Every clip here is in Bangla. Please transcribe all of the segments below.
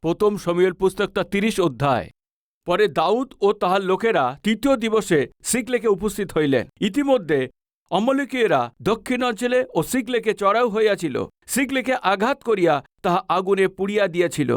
প্রথম শমূয়েল পুস্তকটা 30 অধ্যায়। পরে দাউদ ও তাহার লোকেরা তৃতীয় দিবসে সিকলেকে উপস্থিত হইলেন। ইতিমধ্যে অমলেকীয়রা দক্ষিণ অঞ্চলে ও সিকলেকে চড়াও হইয়াছিল। সিকলেকে আঘাত করিয়া তাহা আগুনে পুড়িয়া দিয়াছিল।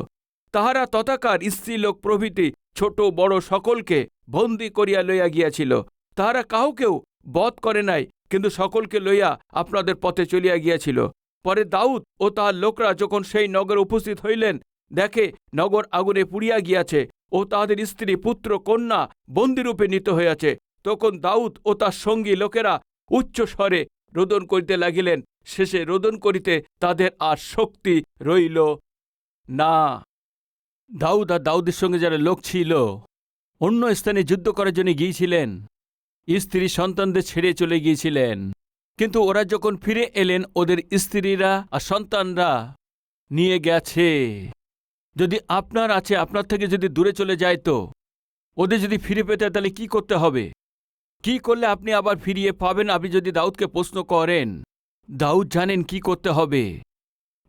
তাহারা তথাকার স্ত্রীলোক প্রভৃতি ছোট বড় সকলকে বন্দী করিয়া লইয়া গিয়াছিল। তাহারা কাউকেও বধ করে নাই, কিন্তু সকলকে লইয়া আপনাদের পথে চলিয়া গিয়াছিল। পরে দাউদ ও তাহার লোকরা যখন সেই নগরে উপস্থিত হইলেন, দেখে নগর আগুনে পুড়িয়া গিয়াছে ও তাহাদের স্ত্রী পুত্র কন্যা বন্দীরূপে নিত হইয়াছে। তখন দাউদ ও তার সঙ্গী লোকেরা উচ্চ স্বরে রোদন করিতে লাগিলেন। শেষে রোদন করিতে তাদের আর শক্তি রইল না। দাউদ আর দাউদের সঙ্গে যারা লোক ছিল অন্য স্থানে যুদ্ধ করার জন্য গিয়েছিলেন, স্ত্রী সন্তানদের ছেড়ে চলে গিয়েছিলেন। কিন্তু ওরা যখন ফিরে এলেন, ওদের স্ত্রীরা আর সন্তানরা নিয়ে গেছে। যদি আপনার আছে, আপনার থেকে যদি দূরে চলে যায়, তো ওদের যদি ফিরে পেতে তাহলে কি করতে হবে? কি করলে আপনি আবার ফিরিয়ে পাবেন? আপনি যদি দাউদকে প্রশ্ন করেন, দাউদ জানেন কি করতে হবে।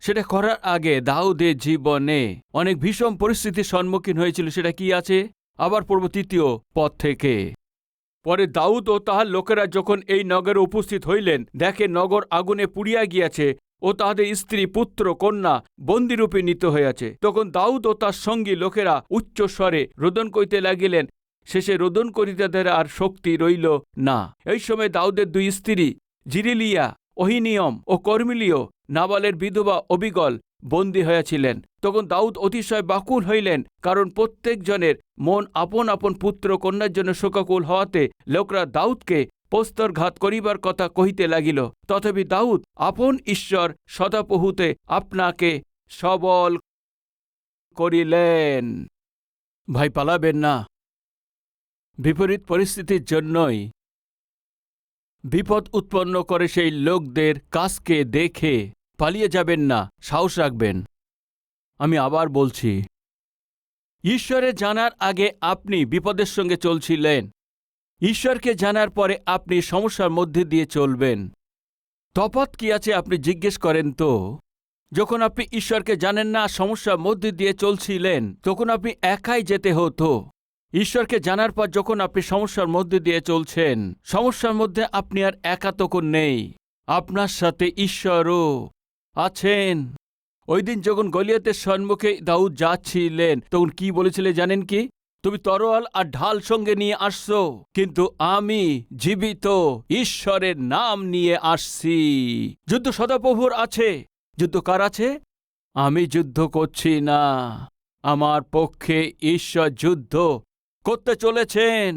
সেটা করার আগে দাউদের জীবনে অনেক ভীষণ পরিস্থিতির সম্মুখীন হয়েছিল। সেটা কি আছে? আবার পড়ব 3 পদ থেকে। পরে দাউদ ও তাহার লোকেরা যখন এই নগরে উপস্থিত হইলেন, দেখে নগর আগুনে পুড়িয়া গিয়াছে ও তাহাদের স্ত্রী পুত্র কন্যা বন্দীরূপে নিত হইয়াছে। তখন দাউদ ও তার সঙ্গী লোকেরা উচ্চ স্বরে রোদন করিতে লাগিলেন। শেষে রোদন করিতে তাদের আর শক্তি রইল না। এই সময় দাউদের 2 স্ত্রী জিরিলিয়া, অহিনিয়ম ও কর্মিলীয়, নাবালের বিধবা অবিগল বন্দী হইয়াছিলেন। তখন দাউদ অতিশয় ব্যাকুল হইলেন, কারণ প্রত্যেক জনের মন আপন আপন পুত্র কন্যার জন্য শোকাকুল হওয়াতে লোকরা দাউদকে প্রস্তরঘাত করিবার কথা কহিতে লাগিল। তথাপি দাউদ আপন ঈশ্বর সদাপ্রভুতে আপনাকে সবল করিলেন। ভাই, পালাবেন না। বিপরীত পরিস্থিতির জন্যই বিপদ উৎপন্ন করে সেই লোকদের কাজকে দেখে পালিয়ে যাবেন না, সাহস রাখবেন। আমি আবার বলছি, ঈশ্বরে জানার আগে আপনি বিপদের সঙ্গে চলছিলেন। ঈশ্বরকে জানার পরে আপনি সমস্যার মধ্যে দিয়ে চলবেন। তফাৎ কি আছে আপনি জিজ্ঞেস করেন তো? যখন আপনি ঈশ্বরকে জানেন না, সমস্যার মধ্যে দিয়ে চলছিলেন, তখন আপনি একাই যেতে হতো। ঈশ্বরকে জানার পর যখন আপনি সমস্যার মধ্যে দিয়ে চলছেন, সমস্যার মধ্যে আপনি আর একা তখন নেই, আপনার সাথে ঈশ্বরও আছেন। ওই দিন যখন গলিয়াতের সম্মুখে দাউদ যাচ্ছিলেন, তখন কি বলেছিলে জানেন কি? তুমি তরোয়াল আর ঢাল সঙ্গে নিয়ে আসছো, কিন্তু আমি জীবিত ঈশ্বরের নাম নিয়ে আসছি। যুদ্ধ সদাপ্রভুর আছে। যুদ্ধ কার আছে? আমি যুদ্ধ করছি না, আমার পক্ষে ঈশ্বর যুদ্ধ করতে চলেছেন।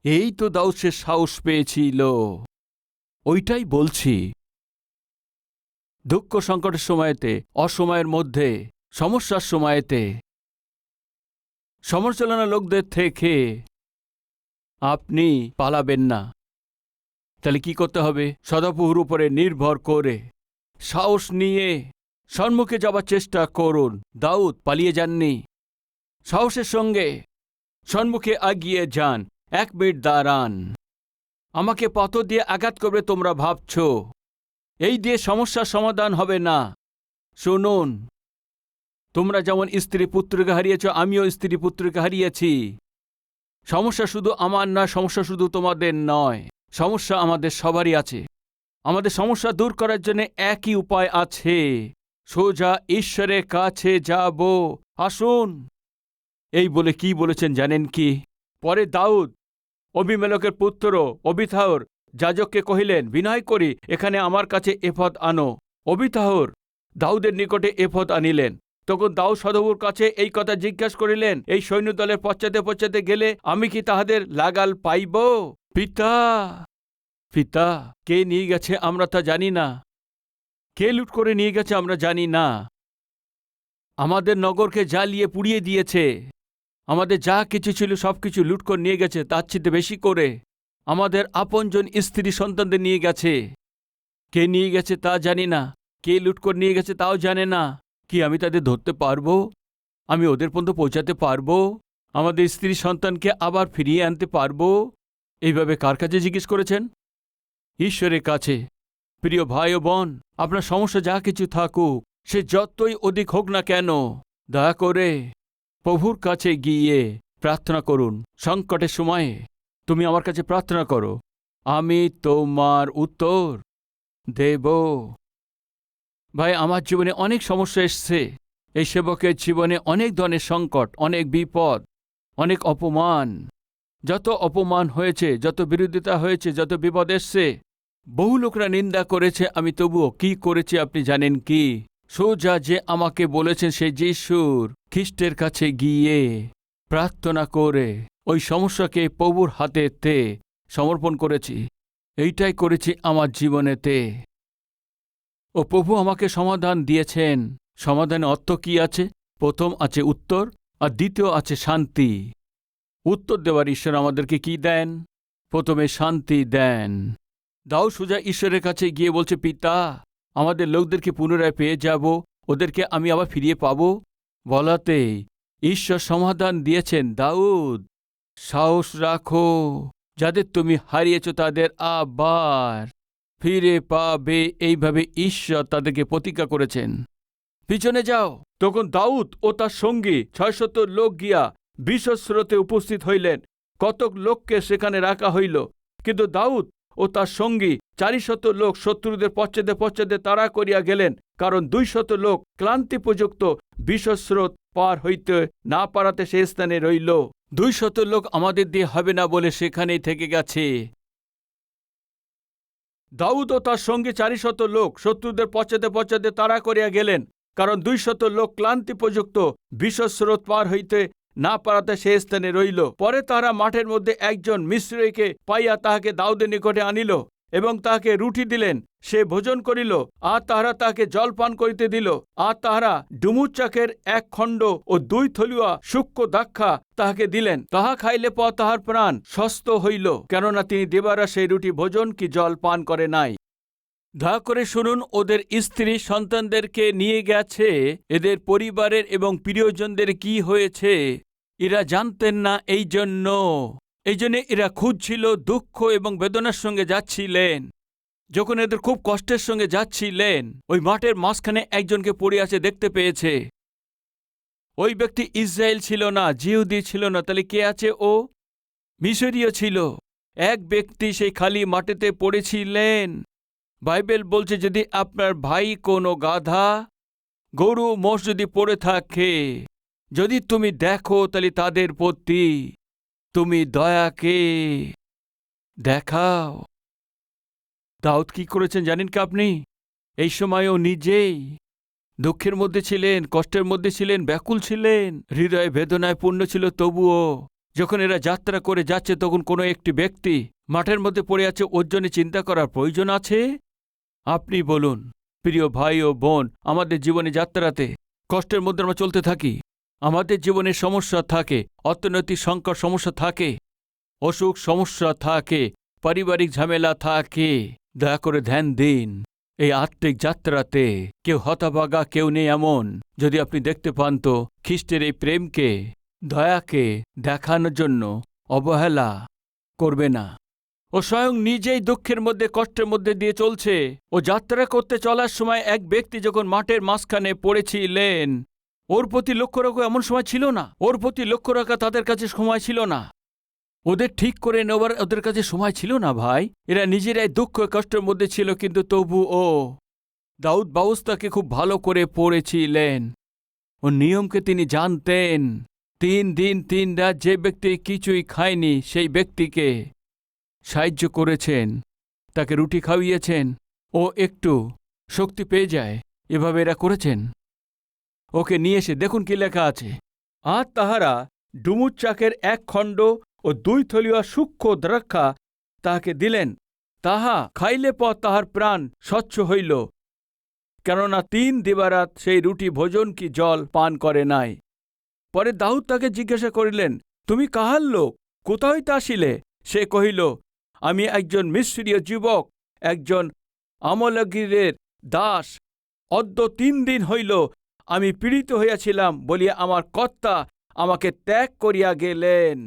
এই তো দাউদ সে সাহস পেয়েছিল। ওইটাই বলছি, দুঃখ সংকটের সময়তে, অসময়ের মধ্যে, সমস্যার সময়তে, সমালোচনা লোকদের থেকে আপনি পালাবেন না। তাহলে কি করতে হবে? সদাপ্রভুর উপরে নির্ভর করে সাহস নিয়ে সম্মুখে যাবার চেষ্টা করুন। দাউদ পালিয়ে যাননি, সাহসের সঙ্গে সম্মুখে এগিয়ে যান। 1 মিনিট দাঁড়ান। আমাকে পাথর দিয়ে আঘাত করবে তোমরা ভাবছ, এই দিয়ে সমস্যার সমাধান হবে না। শুনুন, তোমরা যেমন স্ত্রী পুত্রকে হারিয়েছ, আমিও স্ত্রী পুত্রকে হারিয়েছি। সমস্যা শুধু আমার নয়, সমস্যা শুধু তোমাদের নয়, সমস্যা আমাদের সবারই আছে। আমাদের সমস্যা দূর করার জন্য একই উপায় আছে, সোজা ঈশ্বরের কাছে যাব। আসুন। এই বলে কি বলেছেন জানেন কি? পরে দাউদ অবিমেলেকের পুত্র অবিথাহর যাজককে কহিলেন, বিনয় করি এখানে আমার কাছে এফদ আনো। অবিথাহর দাউদের নিকটে এফদ আনিলেন। তখন দাউদ সদাপ্রভুর কাছে এই কথা জিজ্ঞাসা করিলেন, এই সৈন্যদলের পশ্চাতে পশ্চাতে গেলে আমি কি তাহাদের লাগাল পাইব? পিতা, পিতা, কে নিয়ে গেছে আমরা তা জানি না, কে লুট করে নিয়ে গেছে আমরা জানি না। আমাদের নগরকে জ্বালিয়ে পুড়িয়ে দিয়েছে, আমাদের যা কিছু ছিল সবকিছু লুট করে নিয়ে গেছে, তার চেয়ে বেশি করে আমাদের আপনজন স্ত্রী সন্তানদের নিয়ে গেছে। কে নিয়ে গেছে তা জানি না, কে লুট করে নিয়ে গেছে তাও জানে না। কি আমি তাদের ধরতে পারবো? আমি ওদের পর্যন্ত পৌঁছাতে পারবো? আমাদের স্ত্রী সন্তানকে আবার ফিরিয়ে আনতে পারবো? এইভাবে কার কাছে জিজ্ঞেস করেছেন? ঈশ্বরের কাছে। প্রিয় ভাই ও বোন, আপনার সমস্যা যা কিছু থাকুক, সে যতই অধিক হোক না কেন, দয়া করে প্রভুর কাছে গিয়ে প্রার্থনা করুন। সংকটের সময়ে তুমি আমার কাছে প্রার্থনা করো, আমি তোমার উত্তর দেব। ভাই, আমার জীবনে অনেক সমস্যা এসছে। এই সেবকের জীবনে অনেক ধরনের সংকট, অনেক বিপদ, অনেক অপমান। যত অপমান হয়েছে, যত বিরোধিতা হয়েছে, যত বিপদ এসছে, বহু লোকরা নিন্দা করেছে, আমি তবুও কি করেছি আপনি জানেন কি? সোজা যে আমাকে বলেছেন সেই যিশুর খ্রিস্টের কাছে গিয়ে প্রার্থনা করে ওই সমস্যাকে প্রভুর হাতেতে সমর্পণ করেছি। এইটাই করেছি আমার জীবনেতে। ও প্রভু আমাকে সমাধান দিয়েছেন। সমাধানের অর্থ কি আছে? প্রথম আছে উত্তর, আর দ্বিতীয় আছে শান্তি। উত্তর দেওয়ার ঈশ্বর আমাদেরকে কি দেন? প্রথমে শান্তি দেন। দাও সোজা ঈশ্বরের কাছে গিয়ে বলছে, পিতা, আমাদের লোকদেরকে পুনরায় পেয়ে যাব, ওদেরকে আমি আবার ফিরিয়ে পাব। বলাতেই ঈশ্বর সমাধান দিয়েছেন, দাউদ, সাহস রাখো, যাদের তুমি হারিয়েছ তাদের আবার ফিরে পাবে। এইভাবে ঈশ্বর তাদেরকে প্রতিজ্ঞা করেছেন। পিছনে যাও। তখন দাউদ ও তার সঙ্গী ৬০০ লোক গিয়া বিশ্বস্রোতে উপস্থিত হইলেন। কতক লোককে সেখানে রাখা হইল, কিন্তু দাউদ ও তার সঙ্গী ৪০০ লোক শত্রুদের পশ্চাতে পশ্চাতে তাড়া করিয়া গেলেন, কারণ ২০০ লোক ক্লান্তিপযুক্ত বিশ্বস্রোত পার হইতে না পারাতে সে স্থানে রইল। ২০০ লোক আমাদের দিয়ে হবে না বলে সেখানেই থেকে গেছে। দাউদ ও তার সঙ্গে ৪০০ লোক শত্রুদের পশ্চাতে পশ্চাতে তাড়া করিয়া গেলেন, কারণ ২০০ লোক ক্লান্তিপযুক্ত বিশ্বস্রোত পার হইতে না পারাতে সে স্থানে রইল। পরে তাহারা মাঠের মধ্যে একজন মিস্রীকে পাইয়া তাহাকে দাউদের নিকটে আনিল এবং তাহাকে রুটি দিলেন। সে ভোজন করিল, আর তাহারা তাহাকে জল পান করিতে দিল। আর তাহারা ডুমুর চাকের ১ খণ্ড ও ২ থলিয়া সূক্ষ্ম দাক্ষা তাহাকে দিলেন। তাহা খাইলে পর তাহার প্রাণ স্বস্থ হইল, কেননা তিনি দেবারা সেই রুটি ভোজন কি জল পান করে নাই। দয়া করে শুনুন, ওদের স্ত্রী সন্তানদেরকে নিয়ে গেছে, এদের পরিবারের এবং প্রিয়জনদের কি হয়েছে এরা জানতেন না। এই জন্য এরা খুঁজছিল, দুঃখ এবং বেদনার সঙ্গে যাচ্ছিলেন। যখন এদের খুব কষ্টের সঙ্গে যাচ্ছিলেন, ওই মাঠের মাঝখানে একজনকে পড়ে আছে দেখতে পেয়েছে। ওই ব্যক্তি ইসরায়েল ছিল না, জিহুদি ছিল না। তাহলে কে আছে? ও মিশরীয় ছিল। এক ব্যক্তি সেই খালি মাটিতে পড়েছিলেন। বাইবেল বলছে, যদি আপনার ভাই কোনো গাধা, গরু, মোষ যদি পড়ে থাকে, যদি তুমি দেখো, তাহলে তাদের প্রতি তুমি দয়াকে দেখাও। দাউদ কি করেছেন জানেন কি আপনি? এই সময়ও নিজেই দুঃখের মধ্যে ছিলেন, কষ্টের মধ্যে ছিলেন, ব্যাকুল ছিলেন, হৃদয় বেদনায় পূর্ণ ছিল। তবুও যখন এরা যাত্রা করে যাচ্ছে, তখন কোনো একটি ব্যক্তি মাঠের মধ্যে পড়ে আছে, ওর জন্য চিন্তা করার প্রয়োজন আছে? আপনি বলুন, প্রিয় ভাই ও বোন, আমাদের জীবনে যাত্রাতে কষ্টের মধ্যে আমরা চলতে থাকি। আমাদের জীবনে সমস্যা থাকে, অর্থনৈতিক সংকট সমস্যা থাকে, অসুখ সমস্যা থাকে, পারিবারিক ঝামেলা থাকে। দয়া করে ধ্যান দিন, এই আত্মিক যাত্রাতে কেউ হতভাগা কেউ নেই এমন। যদি আপনি দেখতে পান তো খ্রিস্টের এই প্রেমকে, দয়াকে দেখানোর জন্য অবহেলা করবে না। ও স্বয়ং নিজেই দুঃখের মধ্যে, কষ্টের মধ্যে দিয়ে চলছে। ও যাত্রা করতে চলার সময় এক ব্যক্তি যখন মাঠের মাঝখানে পড়েছিলেন, ওর প্রতি লক্ষ্য রাখা এমন সময় ছিল না। ওর প্রতি লক্ষ্য রাখা তাদের কাছে সময় ছিল না। ওদের ঠিক করে নেওয়ার ওদের কাছে সময় ছিল না ভাই। এরা নিজেরাই দুঃখ কষ্টের মধ্যে ছিল, কিন্তু তবুও দাউদ ব্যবস্থাকে খুব ভালো করে পড়েছিলেন। ও নিয়মকে তিনি জানতেন। ৩ দিন ৩ রাত যে ব্যক্তি কিছুই খায়নি, সেই ব্যক্তিকে সাহায্য করেছেন, তাকে রুটি খাওয়িয়েছেন, ও একটু শক্তি পেয়ে যায়। এভাবে এরা করেছেন। ওকে নিয়ে এসে দেখুন কি লেখা আছে। আর তাহারা ডুমুর চাকের ১ খণ্ড ও ২ থলিয়া সূক্ষ্ম দ্রাক্ষা তাহাকে দিলেন। তাহা খাইলে পর তাহার প্রাণ স্বচ্ছ হইল, কেননা ৩ দিবারাত সেই রুটি ভোজন কি জল পান করে নাই। পরে দাউদ তাকে জিজ্ঞাসা করিলেন, তুমি কাহার লোক? কোথা হইতে আসিলে? সে কহিল, আমি একজন মিস্রীয় যুবক, একজন আমলগীরের দাস। অদ্য ৩ দিন হইল আমি পীড়িত হইয়াছিলাম বলিয়া আমার কর্তা আমাকে ত্যাগ করিয়া গেলেন।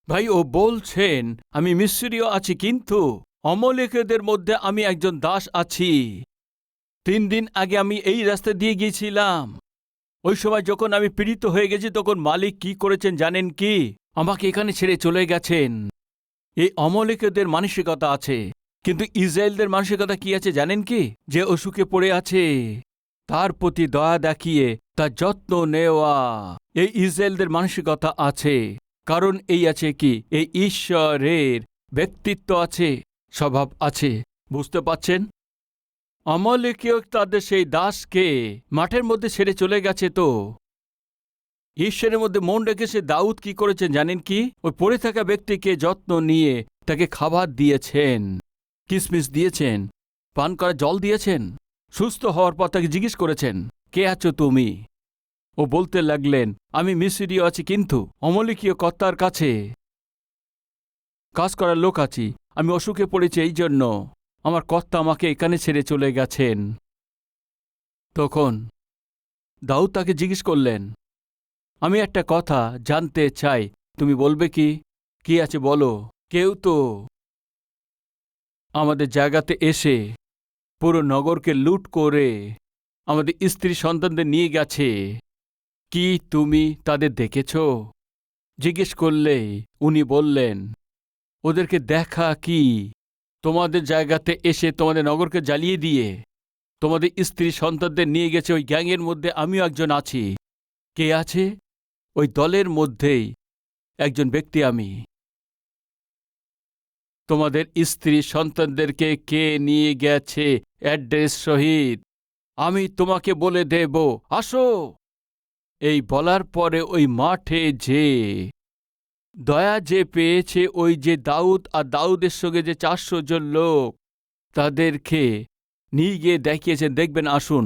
ভাই, ও বলছেন আমি মিস্রীয় আছি, কিন্তু অমলেকদের মধ্যে আমি একজন দাস আছি। ৩ দিন আগে আমি এই রাস্তা দিয়ে গিয়েছিলাম। ওই সময় যখন আমি পীড়িত হয়ে গেছি তখন মালিক কি করেছেন জানেন কি? আমাকে এখানে ছেড়ে চলে গেছেন। এই অমলেকীয়দের মানসিকতা আছে, কিন্তু ইসরায়েলদের মানসিকতা কি আছে জানেন কি? যে অসুখে পড়ে আছে তার প্রতি দয়া দেখিয়ে তার যত্ন নেওয়া। এই ইসরায়েলদের মানসিকতা আছে, কারণ এই আছে কি, এই ঈশ্বরের ব্যক্তিত্ব আছে, স্বভাব আছে। বুঝতে পাচ্ছেন? অমলেকীয় তাদের সেই দাসকে মাঠের মধ্যে ছেড়ে চলে গেছে, তো ঈশ্বরের মধ্যে মন রেখে সে দাউদ কি করেছেন জানেন কি? ওই পড়ে থাকা ব্যক্তিকে যত্ন নিয়ে তাকে খাবার দিয়েছেন, কিশমিশ দিয়েছেন, পান করা জল দিয়েছেন। সুস্থ হওয়ার পর তাকে জিজ্ঞেস করেছেন, কে আছো তুমি? ও বলতে লাগলেন, আমি মিশরীয় আছি, কিন্তু অমলেকীয় কর্তার কাছে কাজ করার লোক আছি। আমি অসুখে পড়েছি, এই জন্য আমার কর্তা আমাকে এখানে ছেড়ে চলে গেছেন। তখন দাউদ তাকে জিজ্ঞেস করলেন, আমি একটা কথা জানতে চাই, তুমি বলবে কি? কি আছে বলো। কেউ তো আমাদের জায়গাতে এসে পুরো নগরকে লুট করে আমাদের স্ত্রী সন্তানদের নিয়ে গেছে, কি তুমি তাদের দেখেছ? জিজ্ঞেস করলেই উনি বললেন, ওদেরকে দেখা কি? তোমাদের জায়গাতে এসে তোমাদের নগরকে জ্বালিয়ে দিয়ে তোমাদের স্ত্রী সন্তানদের নিয়ে গেছে। ওই গ্যাংয়ের মধ্যে আমিও একজন আছি। কে আছে? ওই দলের মধ্যেই একজন ব্যক্তি আমি। তোমাদের স্ত্রী সন্তানদেরকে কে নিয়ে গেছে অ্যাড্রেস সহিত আমি তোমাকে বলে দেব, আসো। এই বলার পরে ওই মাঠে যে দয়া যে পেয়েছে, ওই যে দাউদ আর দাউদের সঙ্গে যে 400 জন লোক, তাদেরকে নিয়ে গিয়ে দেখিয়েছেন। দেখবেন, আসুন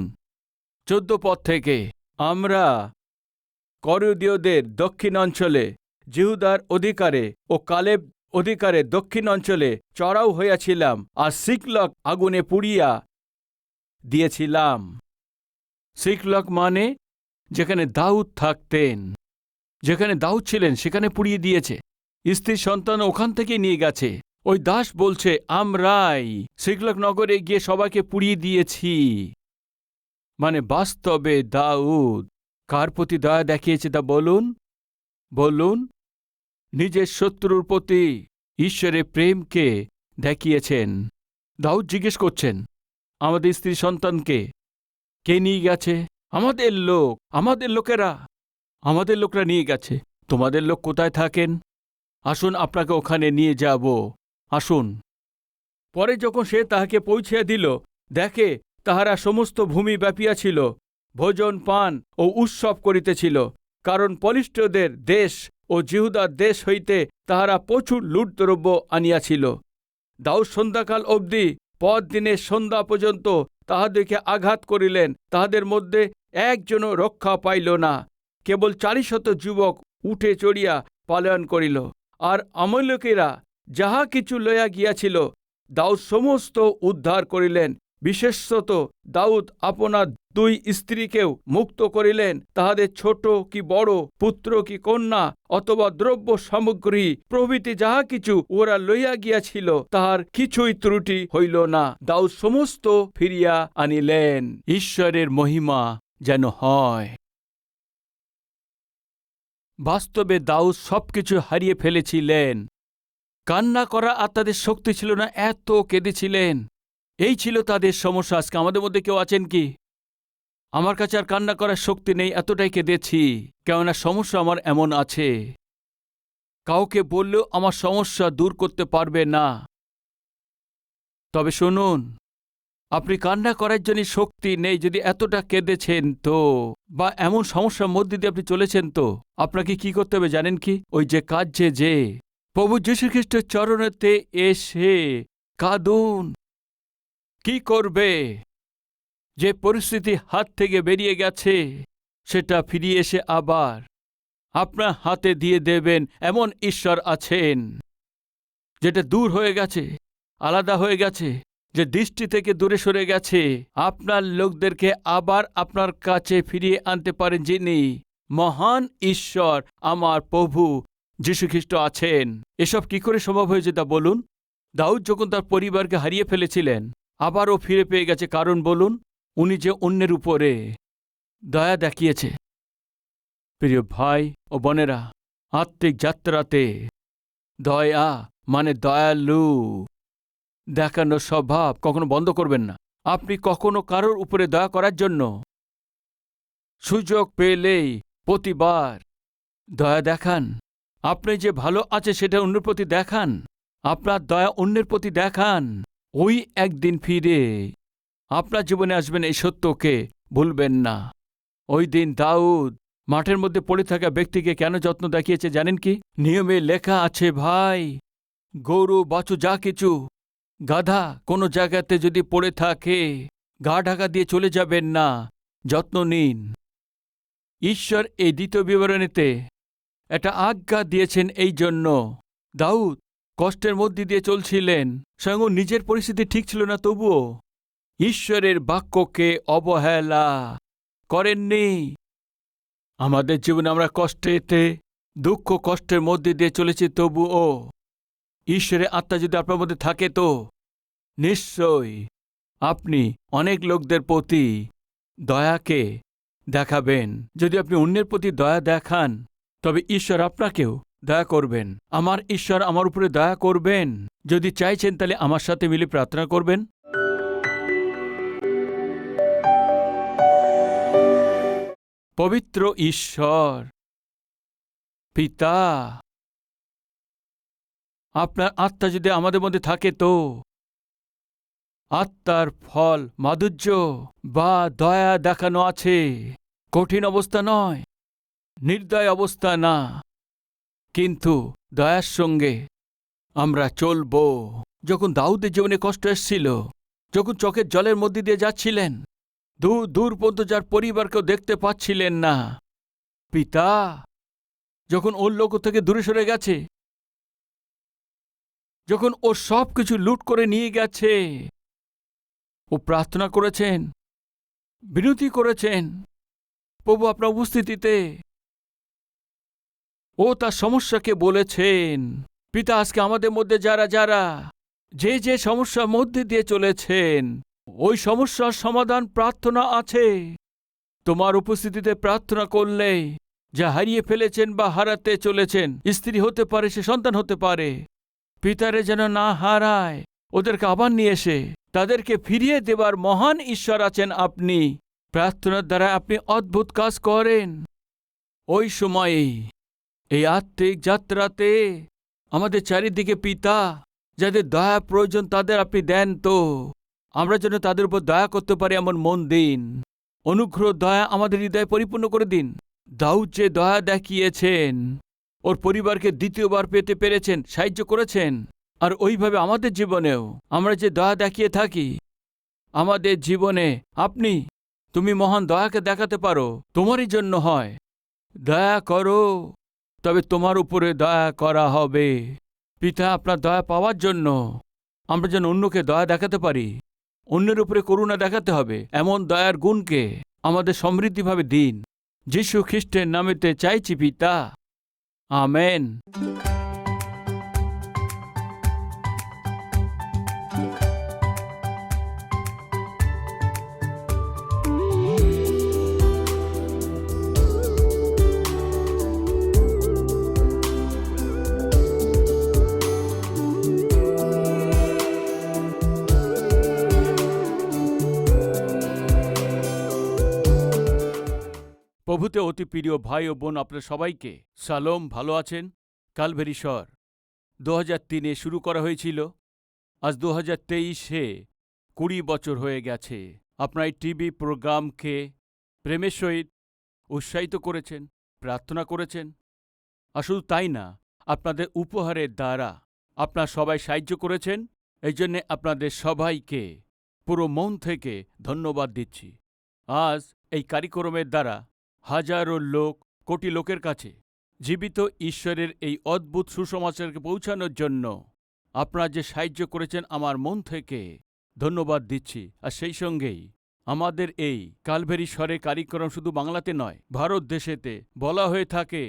14 পদ থেকে। আমরা করুদীয়দের দক্ষিণ অঞ্চলে জিহুদার অধিকারে ও কালেব অধিকারে দক্ষিণ অঞ্চলে চড়াও হইয়াছিলাম, আর সিকলগ আগুনে পুড়িয়া দিয়েছিলাম। সিকলগ মানে যেখানে দাউদ থাকতেন, যেখানে দাউদ ছিলেন সেখানে পুড়িয়ে দিয়েছে। স্ত্রী সন্তান ওখান থেকে নিয়ে গেছে। ওই দাস বলছে, আমরাই সিকলগ নগরে গিয়ে সবাইকে পুড়িয়ে দিয়েছি। মানে বাস্তবে দাউদ কার প্রতি দয়া দেখিয়েছে তা বলুন? বলুন। নিজের শত্রুর প্রতি ঈশ্বরের প্রেমকে দেখিয়েছেন। দাউদ জিজ্ঞেস করছেন, আমাদের স্ত্রী সন্তানকে কে নিয়ে গেছে? আমাদের লোক, আমাদের লোকেরা, আমাদের লোকরা নিয়ে গেছে। তোমাদের লোক কোথায় থাকেন? আসুন, আপনাকে ওখানে নিয়ে যাব, আসুন। পরে যখন সে তাহাকে পৌঁছিয়া দিল, দেখে তাহারা সমস্ত ভূমি ব্যাপিয়াছিল, ভোজন পান ও উৎসব করিতেছিল, কারণ পলিষ্ঠদের দেশ ও জিহুদার দেশ হইতে তাহারা প্রচুর লুটদ্রব্য আনিয়াছিল। দাউদ সন্ধ্যাকাল অবধি পর দিনের সন্ধ্যা পর্যন্ত তাহাদেরকে আঘাত করিলেন, তাহাদের মধ্যে একজনও রক্ষা পাইল না। কেবল 400 যুবক উঠে চড়িয়া পলায়ন করিল। আর অমলেকীয়রা যাহা কিছু লইয়া গিয়াছিল, দাউদ সমস্ত উদ্ধার করিলেন। বিশেষত দাউদ আপনার 2 স্ত্রীকেও মুক্ত করিলেন। তাহাদের ছোট কি বড়, পুত্র কি কন্যা, অথবা দ্রব্য সামগ্রী প্রভৃতি যাহা কিছু ওরা লইয়া গিয়াছিল, তাহার কিছুই ত্রুটি হইল না। দাউদ সমস্ত ফিরিয়া আনিলেন। ঈশ্বরের মহিমা যেন হয়। বাস্তবে দাউদ সবকিছু হারিয়ে ফেলেছিলেন। কান্না করা আর তাদের শক্তি ছিল না, এত কেঁদেছিলেন। এই ছিল তাদের সমস্যা। আজকে আমাদের মধ্যে কেউ আছেন কি? আমার কাছে আর কান্না করার শক্তি নেই, এতটাই কেঁদেছি। কেননা সমস্যা আমার এমন আছে, কাউকে বললেও আমার সমস্যা দূর করতে পারবে না। তবে শুনুন, আপনি কান্না করার জন্য শক্তি নেই যদি এতটা কেঁদেছেন, তো বা এমন সমস্যার মধ্যে দিয়ে আপনি চলেছেন, তো আপনাকে কি করতে হবে জানেন কি? ওই যে কাঁদছে, যে প্রভু যীশু খ্রিস্টের চরণেতে এসে কাঁদুন। কি করবে? যে পরিস্থিতি হাত থেকে বেরিয়ে গেছে সেটা ফিরিয়ে এসে আবার আপনার হাতে দিয়ে দেবেন। এমন ঈশ্বর আছেন। যেটা দূর হয়ে গেছে, আলাদা হয়ে গেছে, যে দৃষ্টি থেকে দূরে সরে গেছে, আপনার লোকদেরকে আবার আপনার কাছে ফিরিয়ে আনতে পারেন। যিনি মহান ঈশ্বর, আমার প্রভু যীশু খ্রিস্ট আছেন। এসব কি করে সম্ভব হয়েছে তা বলুন? দাউদ যখন তার পরিবারকে হারিয়ে ফেলেছিলেন, আবারও ফিরে পেয়ে গেছে। কারণ বলুন, উনি যে অন্যের উপরে দয়া দেখিয়েছে। প্রিয় ভাই ও বোনেরা, আত্মিক যাত্রাতে দয়া মানে দয়ালু দেখানোর স্বভাব কখনো বন্ধ করবেন না। আপনি কখনো কারোর উপরে দয়া করার জন্য সুযোগ পেলেই প্রতিবার দয়া দেখান। আপনি যে ভালো আছে সেটা অন্যের প্রতি দেখান, আপনার দয়া অন্যের প্রতি দেখান। ওই একদিন ফিরে আপনার জীবনে আসবেন, এই সত্যকে ভুলবেন না। ওই দিন দাউদ মাঠের মধ্যে পড়ে থাকা ব্যক্তিকে কেন যত্ন দেখিয়েছে জানেন কি? নিয়মে লেখা আছে, ভাই গরু বাছু যা কিছু, গাধা কোনো জায়গাতে যদি পড়ে থাকে গা ঢাকা দিয়ে চলে যাবেন না, যত্ন নিন। ঈশ্বর এই দ্বিতীয় বিবরণীতে একটা আজ্ঞা দিয়েছেন। এই জন্য দাউদ কষ্টের মধ্যে দিয়ে চলছিলেন, স্বয়ং নিজের পরিস্থিতি ঠিক ছিল না, তবুও ঈশ্বরের বাক্যকে অবহেলা করেননি। আমাদের জীবনে আমরা কষ্টেতে দুঃখ কষ্টের মধ্যে দিয়ে চলেছি, তবুও ঈশ্বরের আত্মা যদি আপনার মধ্যে থাকে তো নিশ্চয়ই আপনি অনেক লোকদের প্রতি দয়াকে দেখাবেন। যদি আপনি অন্যের প্রতি দয়া দেখান তবে ঈশ্বর আপনাকেও দয়া করবেন। আমার ঈশ্বর আমার উপরে দয়া করবেন। যদি চাইছেন তাহলে আমার সাথে মিলে প্রার্থনা করবেন। পবিত্র ঈশ্বর পিতা, আপনার আত্মা যদি আমাদের মধ্যে থাকে তো আত্মার ফল মাধুর্য বা দয়া দেখানো আছে। কঠিন অবস্থা নয়, নির্দয় অবস্থা না, কিন্তু দয়ার সঙ্গে আমরা চলব। যখন দাউদের জীবনে কষ্ট এসেছিল, যখন চোখের জলের মধ্যে দিয়ে যাচ্ছিলেন, দূর দূর পর্যন্ত যার পরিবারকেও দেখতে পাচ্ছিলেন না, পিতা যখন ওর লোক থেকে দূরে সরে গেছে, যখন ও সব কিছু লুট করে নিয়ে গেছে, ও প্রার্থনা করেছেন, বিনতি করেছেন প্রভু আপনার উপস্থিতিতে। ও তার সমস্যাকে বলেছেন, পিতা আজকে আমাদের মধ্যে যারা যারা যে যে সমস্যার মধ্যে দিয়ে চলেছেন, ওই সমস্যার সমাধান প্রার্থনা আছে। তোমার উপস্থিতিতে প্রার্থনা করলে যা হারিয়ে ফেলেছেন বা হারাতে চলেছেন, স্ত্রী হতে পারে, সে সন্তান হতে পারে, পিতারে যেন না হারায়, ওদেরকে আবার নিয়ে এসে তাদেরকে ফিরিয়ে দেবার মহান ঈশ্বর আছেন আপনি। প্রার্থনার দ্বারা আপনি অদ্ভুত কাজ করেন। ওই সময়েই এই আত্মিক যাত্রাতে আমাদের চারিদিকে পিতা যাদের দয়া প্রয়োজন তাদের আপনি দেন, তো আমরা যেন তাদের উপর দয়া করতে পারি এমন মন দিন। অনুগ্রহ দয়া আমাদের হৃদয়ে পরিপূর্ণ করে দিন। দাউদ যে দয়া দেখিয়েছেন, ওর পরিবারকে দ্বিতীয়বার পেতে পেরেছেন, সাহায্য করেছেন। আর ওইভাবে আমাদের জীবনেও আমরা যে দয়া দেখিয়ে থাকি, আমাদের জীবনে আপনি তুমি মহান দয়াকে দেখাতে পারো। তোমারই জন্য হয়, দয়া করো তবে তোমার উপরে দয়া করা হবে। পিতা আপনার দয়া পাওয়ার জন্য আমরা যেন অন্যকে দয়া দেখাতে পারি, অন্যের উপরে করুণা দেখাতে হবে, এমন দয়ার গুণকে আমাদের সমৃদ্ধিভাবে দিন। যীশু খ্রিস্টের নামেতে চাইছি পিতা, আমেন। প্রভুতে অতি প্রিয় ভাই ও বোন, আপনার সবাইকে সালোম। ভালো আছেন? কালভেরি শহর 2003-এ শুরু করা হয়েছিল, আজ 2023-এ 20 বছর হয়ে গেছে। আপনার এই টিভি প্রোগ্রামকে প্রেমের সহিত উৎসাহিত করেছেন, প্রার্থনা করেছেন, আর শুধু তাই না, আপনাদের উপহারের দ্বারা আপনার সবাই সাহায্য করেছেন। এই জন্যে আপনাদের সবাইকে পুরো মন থেকে ধন্যবাদ দিচ্ছি। আজ এই কার্যক্রমের দ্বারা হাজারো লোক, কোটি লোকের কাছে জীবিত ঈশ্বরের এই অদ্ভুত সুসমাচারকে পৌঁছানোর জন্য আপনারা যে সাহায্য করেছেন, আমার মন থেকে ধন্যবাদ দিচ্ছি। আর সেই সঙ্গেই আমাদের এই কালভেরি স্বরে কার্যক্রম শুধু বাংলাতে নয়, ভারত দেশেতে বলা হয়ে থাকে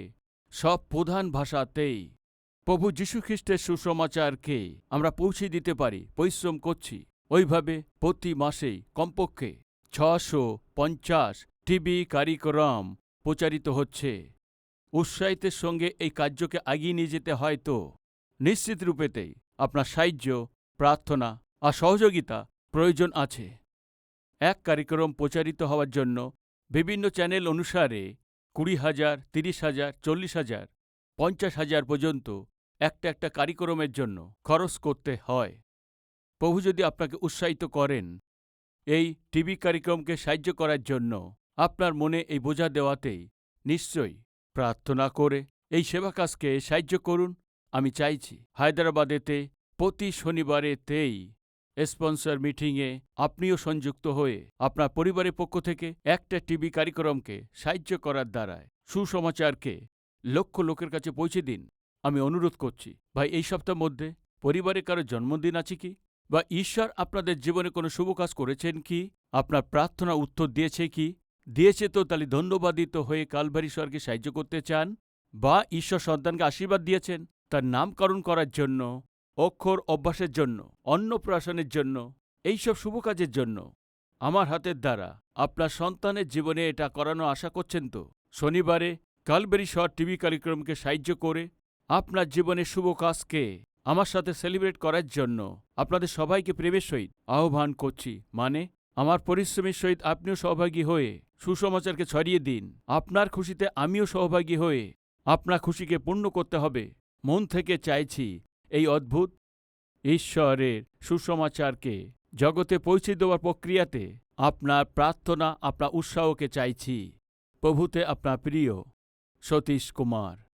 সব প্রধান ভাষাতেই প্রভু যীশুখ্রিস্টের সুসমাচারকে আমরা পৌঁছে দিতে পারি। পরিশ্রম করছি। ওইভাবে প্রতি মাসেই কমপক্ষে 650 টিভি কার্যক্রম প্রচারিত হচ্ছে। উৎসাহিতের সঙ্গে এই কার্যকে এগিয়ে নিয়ে যেতে হয় তো নিশ্চিত রূপেতেই আপনার সাহায্য, প্রার্থনা আর সহযোগিতা প্রয়োজন আছে। এক কার্যক্রম প্রচারিত হওয়ার জন্য বিভিন্ন চ্যানেল অনুসারে 20,000, 30,000, 40,000, 50,000 পর্যন্ত একটা কার্যক্রমের জন্য খরচ করতে হয়। প্রভু যদি আপনাকে উৎসাহিত করেন এই টিভি কার্যক্রমকে সাহায্য করার জন্য, আপনার মনে এই বোঝা দেওয়াতেই নিশ্চয়ই প্রার্থনা করে এই সেবা কাজকে সাহায্য করুন। আমি চাইছি হায়দ্রাবাদেতে প্রতি শনিবারেতেই স্পন্সর মিটিংয়ে আপনিও সংযুক্ত হয়ে আপনার পরিবারের পক্ষ থেকে একটা টিভি কার্যক্রমকে সাহায্য করার দ্বারায় সুসমাচারকে লক্ষ লোকের কাছে পৌঁছে দিন। আমি অনুরোধ করছি, ভাই, এই সপ্তাহের মধ্যে পরিবারে কারো জন্মদিন আছে কি? বা ঈশ্বর আপনাদের জীবনে কোনো শুভ কাজ করেছেন কি? আপনার প্রার্থনা উত্তর দিয়েছে কি? দিয়েছে তো তাহলে ধন্যবাদিত হয়ে কালভারি স্বর্গে সাহায্য করতে চান? বা ঈশ্বর সন্তানকে আশীর্বাদ দিয়েছেন তার নামকরণ করার জন্য, অক্ষর অভ্যাসের জন্য, অন্নপ্রাশনের জন্য, এইসব শুভ কাজের জন্য আমার হাতের দ্বারা আপনার সন্তানের জীবনে এটা করানো আশা করছেন তো? শনিবারে কালভারি স্বর টিভি কার্যক্রমকে সাহায্য করে আপনার জীবনের শুভ কাজকে আমার সাথে সেলিব্রেট করার জন্য আপনাদের সবাইকে প্রেমের সহিত আহ্বান করছি। মানে আমার পরিশ্রমের সহিত আপনিও সহভাগী হয়ে সুসমাচারকে ছড়িয়ে দিন। আপনার খুশিতে আমিও সহভাগী হয়ে আপনার খুশিকে পূর্ণ করতে হবে। মন থেকে চাইছি এই অদ্ভুত ঈশ্বরের সুসমাচারকে জগতে পৌঁছে দেওয়ার প্রক্রিয়াতে আপনার প্রার্থনা, আপনার উৎসাহকে চাইছি। প্রভুতে আপনার প্রিয় সতীশ কুমার।